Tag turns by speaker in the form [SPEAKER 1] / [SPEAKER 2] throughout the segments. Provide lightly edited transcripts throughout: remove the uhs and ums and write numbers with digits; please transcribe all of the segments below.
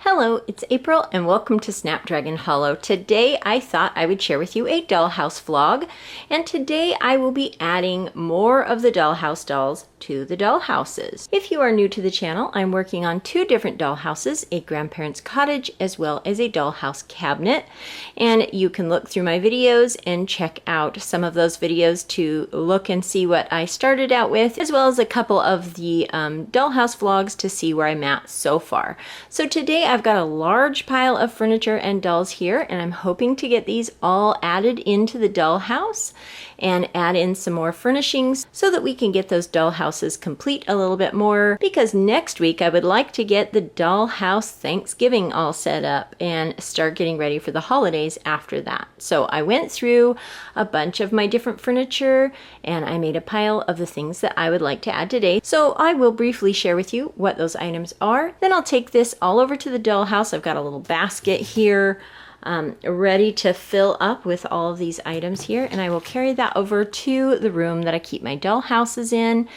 [SPEAKER 1] Hello, it's April and welcome to Snapdragon Hollow. Today I thought I would share with you a dollhouse vlog, and today I will be adding more of the dollhouse dolls to the dollhouses. If you are new to the channel, I'm working on two different dollhouses, a grandparent's cottage as well as a dollhouse cabinet, and you can look through my videos and check out some of those videos to look and see what I started out with, as well as a couple of the dollhouse vlogs to see where I'm at so far. So today I've got a large pile of furniture and dolls here, and I'm hoping to get these all added into the dollhouse and add in some more furnishings so that we can get those dollhouses complete a little bit more, because next week I would like to get the Dollhouse Thanksgiving all set up and start getting ready for the holidays after that. So I went through a bunch of my different furniture and I made a pile of the things that I would like to add today. So I will briefly share with you what those items are. Then I'll take this all over to the dollhouse. I've got a little basket here ready to fill up with all of these items here, and I will carry that over to the room that I keep my dollhouses in,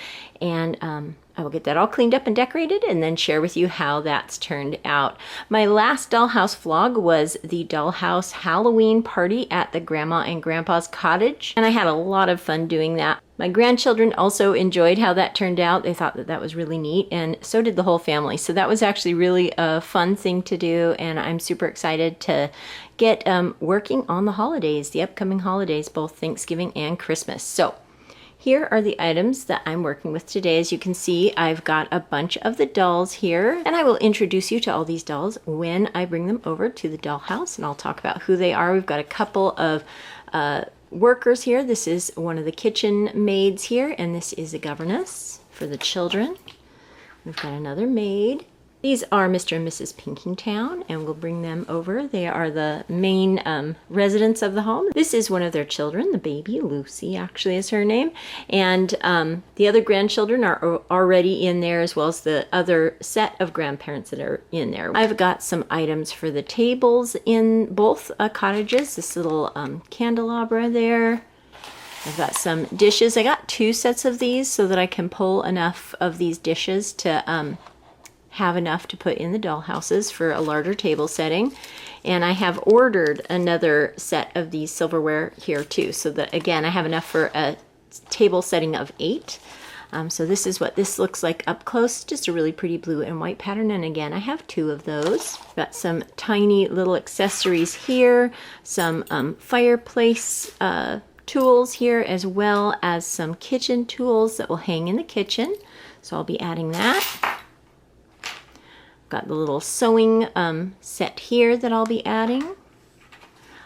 [SPEAKER 1] and I will get that all cleaned up and decorated and then share with you how that's turned out. My last dollhouse vlog was the dollhouse Halloween party at the grandma and grandpa's cottage, and I had a lot of fun doing that. My grandchildren also enjoyed how that turned out. They thought that that was really neat, and so did the whole family. So that was actually really a fun thing to do, and I'm super excited to get working on the holidays, the upcoming holidays, both Thanksgiving and Christmas. So here are the items that I'm working with today. As you can see, I've got a bunch of the dolls here, and I will introduce you to all these dolls when I bring them over to the dollhouse, and I'll talk about who they are. We've got a couple of workers here. This is one of the kitchen maids here, and this is a governess for the children. We've got another maid. These are Mr. and Mrs. Pinkingtown, and we'll bring them over. They are the main residents of the home. This is one of their children, the baby, Lucy actually is her name, and the other grandchildren are already in there, as well as the other set of grandparents that are in there. I've got some items for the tables in both cottages, this little candelabra there. I've got some dishes. I got two sets of these so that I can pull enough of these dishes to have enough to put in the dollhouses for a larger table setting. And I have ordered another set of these silverware here too, so that again I have enough for a table setting of 8. So this is what this looks like up close, just a really pretty blue and white pattern, and again I have 2 of those. Got some tiny little accessories here, some fireplace tools here, as well as some kitchen tools that will hang in the kitchen, so I'll be adding that. Got the little sewing set here that I'll be adding.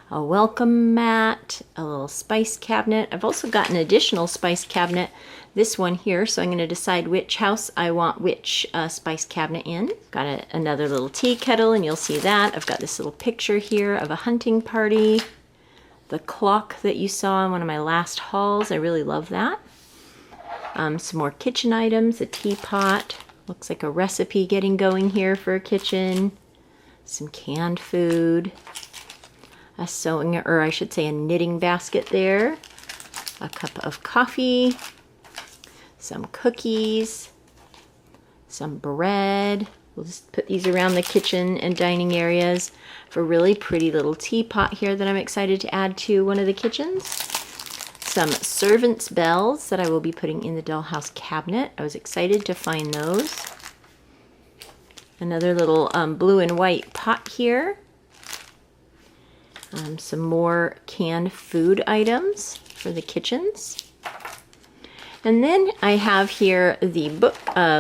[SPEAKER 1] A welcome mat, a little spice cabinet. I've also got an additional spice cabinet, this one here, so I'm going to decide which house I want which spice cabinet in. Got another little tea kettle, and you'll see that. I've got this little picture here of a hunting party. The clock that you saw in one of my last hauls, I really love that. Some more kitchen items, a teapot. Looks like a recipe getting going here for a kitchen. Some canned food. A sewing, or I should say a knitting basket there. A cup of coffee. Some cookies. Some bread. We'll just put these around the kitchen and dining areas. For a really pretty little teapot here that I'm excited to add to one of the kitchens. Some servants' bells that I will be putting in the dollhouse cabinet. I was excited to find those. Another little blue and white pot here. Some more canned food items for the kitchens. And then I have here the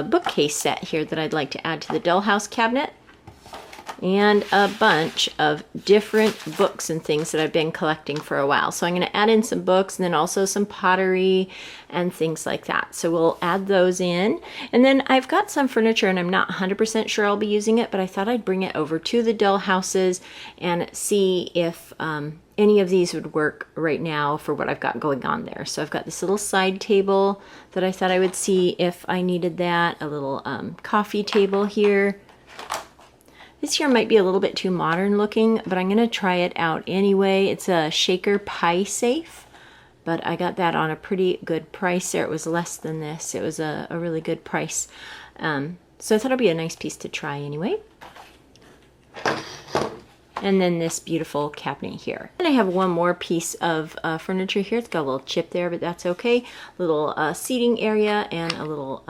[SPEAKER 1] bookcase set here that I'd like to add to the dollhouse cabinet. And a bunch of different books and things that I've been collecting for a while. So I'm going to add in some books, and then also some pottery and things like that. So we'll add those in. And then I've got some furniture, and I'm not 100% sure I'll be using it, but I thought I'd bring it over to the dollhouses and see if any of these would work right now for what I've got going on there. So I've got this little side table that I thought I would see if I needed that. A little coffee table here. This here might be a little bit too modern looking, but I'm going to try it out anyway. It's a shaker pie safe, but I got that on a pretty good price there. It was less than this. It was a really good price. So I thought it'd be a nice piece to try anyway. And then this beautiful cabinet here. And I have one more piece of furniture here. It's got a little chip there, but that's okay. Little seating area and a little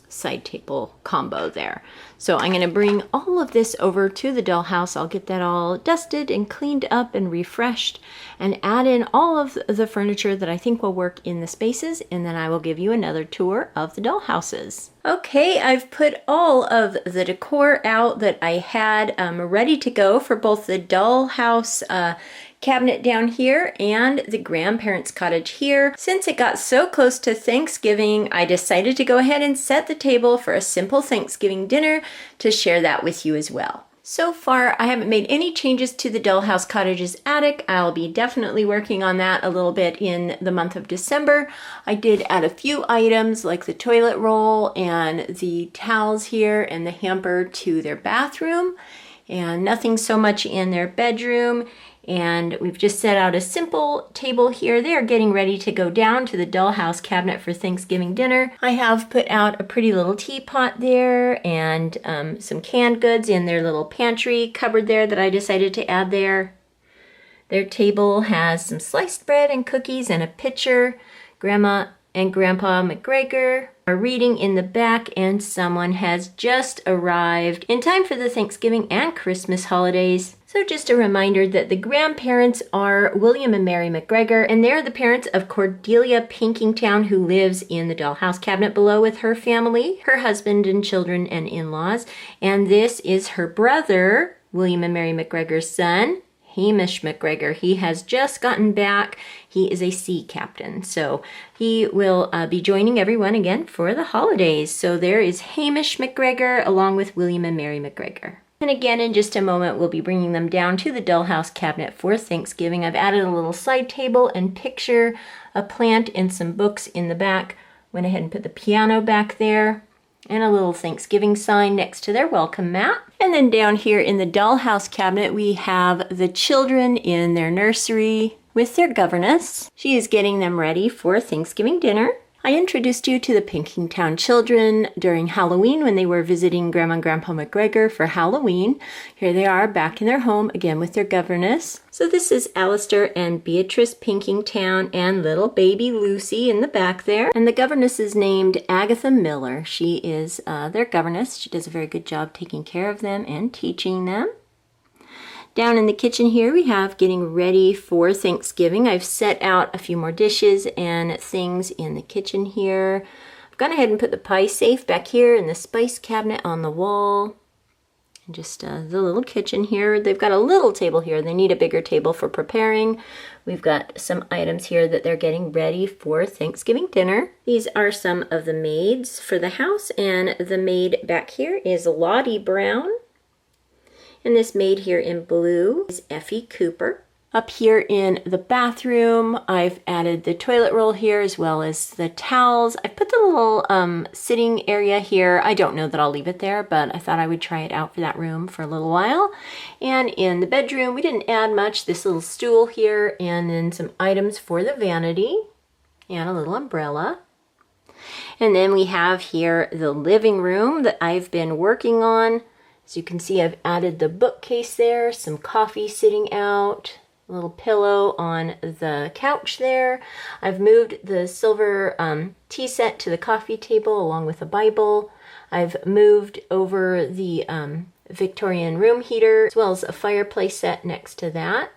[SPEAKER 1] side table combo there. So I'm going to bring all of this over to the dollhouse. I'll get that all dusted and cleaned up and refreshed and add in all of the furniture that I think will work in the spaces, and then I will give you another tour of the dollhouses. Okay, I've put all of the decor out that I had ready to go for both the dollhouse cabinet down here and the grandparents' cottage here. Since it got so close to Thanksgiving, I decided to go ahead and set the table for a simple Thanksgiving dinner to share that with you as well. So far, I haven't made any changes to the Dollhouse Cottage's attic. I'll be definitely working on that a little bit in the month of December. I did add a few items like the toilet roll and the towels here and the hamper to their bathroom, and nothing so much in their bedroom. And we've just set out a simple table here. They are getting ready to go down to the dollhouse cabinet for Thanksgiving dinner. I have put out a pretty little teapot there and some canned goods in their little pantry cupboard there that I decided to add there. Their table has some sliced bread and cookies and a pitcher. Grandma and Grandpa McGregor are reading in the back, and someone has just arrived in time for the Thanksgiving and Christmas holidays. So just a reminder that the grandparents are William and Mary McGregor, and they're the parents of Cordelia Pinkingtown, who lives in the dollhouse cabinet below with her family, her husband and children and in-laws. And this is her brother, William and Mary McGregor's son, Hamish McGregor. He has just gotten back. He is a sea captain, so he will be joining everyone again for the holidays. So there is Hamish McGregor along with William and Mary McGregor. And again, in just a moment, we'll be bringing them down to the dollhouse cabinet for Thanksgiving. I've added a little side table and picture, a plant, and some books in the back. Went ahead and put the piano back there, and a little Thanksgiving sign next to their welcome mat. And then down here in the dollhouse cabinet, we have the children in their nursery with their governess. She is getting them ready for Thanksgiving dinner. I introduced you to the Pinkingtown children during Halloween when they were visiting Grandma and Grandpa McGregor for Halloween. Here they are back in their home again with their governess. So this is Alistair and Beatrice Pinkingtown and little baby Lucy in the back there. And the governess is named Agatha Miller. She is their governess. She does a very good job taking care of them and teaching them. Down in the kitchen here, we have getting ready for Thanksgiving. I've set out a few more dishes and things in the kitchen here. I've gone ahead and put the pie safe back here in the spice cabinet on the wall. And just the little kitchen here. They've got a little table here. They need a bigger table for preparing. We've got some items here that they're getting ready for Thanksgiving dinner. These are some of the maids for the house, and the maid back here is Lottie Brown. And this maid here in blue is Effie Cooper. Up here in the bathroom, I've added the toilet roll here as well as the towels. I put the little sitting area here. I don't know that I'll leave it there, but I thought I would try it out for that room for a little while. And in the bedroom, we didn't add much. This little stool here, and then some items for the vanity and a little umbrella. And then we have here the living room that I've been working on. As you can see, I've added the bookcase there, some coffee sitting out, a little pillow on the couch there. I've moved the silver tea set to the coffee table along with a Bible. I've moved over the Victorian room heater as well as a fireplace set next to that.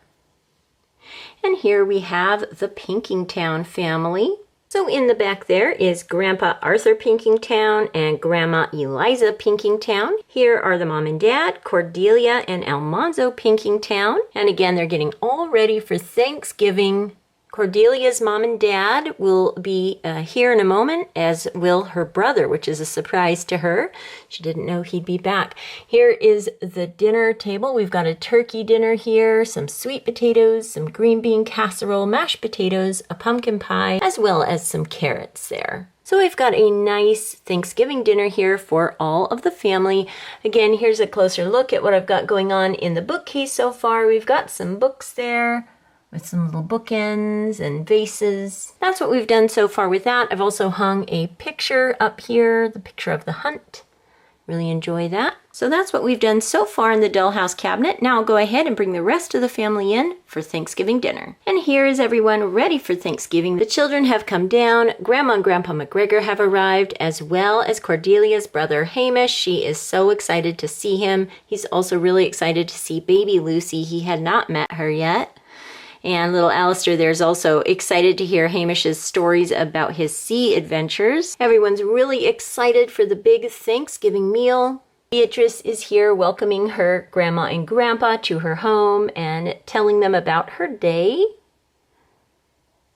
[SPEAKER 1] And here we have the Pinkingtown family. So in the back there is Grandpa Arthur Pinkingtown and Grandma Eliza Pinkingtown. Here are the mom and dad, Cordelia and Almanzo Pinkingtown. And again, they're getting all ready for Thanksgiving. Cordelia's mom and dad will be here in a moment, as will her brother, which is a surprise to her. She didn't know he'd be back. Here is the dinner table. We've got a turkey dinner here, some sweet potatoes, some green bean casserole, mashed potatoes, a pumpkin pie, as well as some carrots there. So we've got a nice Thanksgiving dinner here for all of the family. Again, here's a closer look at what I've got going on in the bookcase so far. We've got some books there with some little bookends and vases. That's what we've done so far with that. I've also hung a picture up here, the picture of the hunt. Really enjoy that. So that's what we've done so far in the dollhouse cabinet. Now I'll go ahead and bring the rest of the family in for Thanksgiving dinner. And here is everyone ready for Thanksgiving. The children have come down. Grandma and Grandpa McGregor have arrived, as well as Cordelia's brother Hamish. She is so excited to see him. He's also really excited to see baby Lucy. He had not met her yet. And little Alistair there's also excited to hear Hamish's stories about his sea adventures. Everyone's really excited for the big Thanksgiving meal. Beatrice is here welcoming her grandma and grandpa to her home and telling them about her day.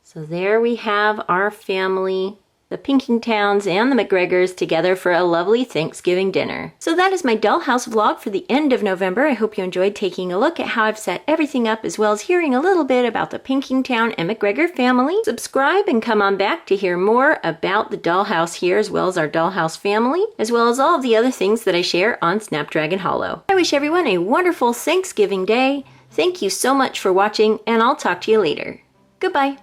[SPEAKER 1] So there we have our family, the Pinkingtowns and the McGregors, together for a lovely Thanksgiving dinner. So that is my dollhouse vlog for the end of November. I hope you enjoyed taking a look at how I've set everything up, as well as hearing a little bit about the Pinkingtown and McGregor family. Subscribe and come on back to hear more about the dollhouse here, as well as our dollhouse family, as well as all of the other things that I share on Snapdragon Hollow. I wish everyone a wonderful Thanksgiving day. Thank you so much for watching, and I'll talk to you later. Goodbye.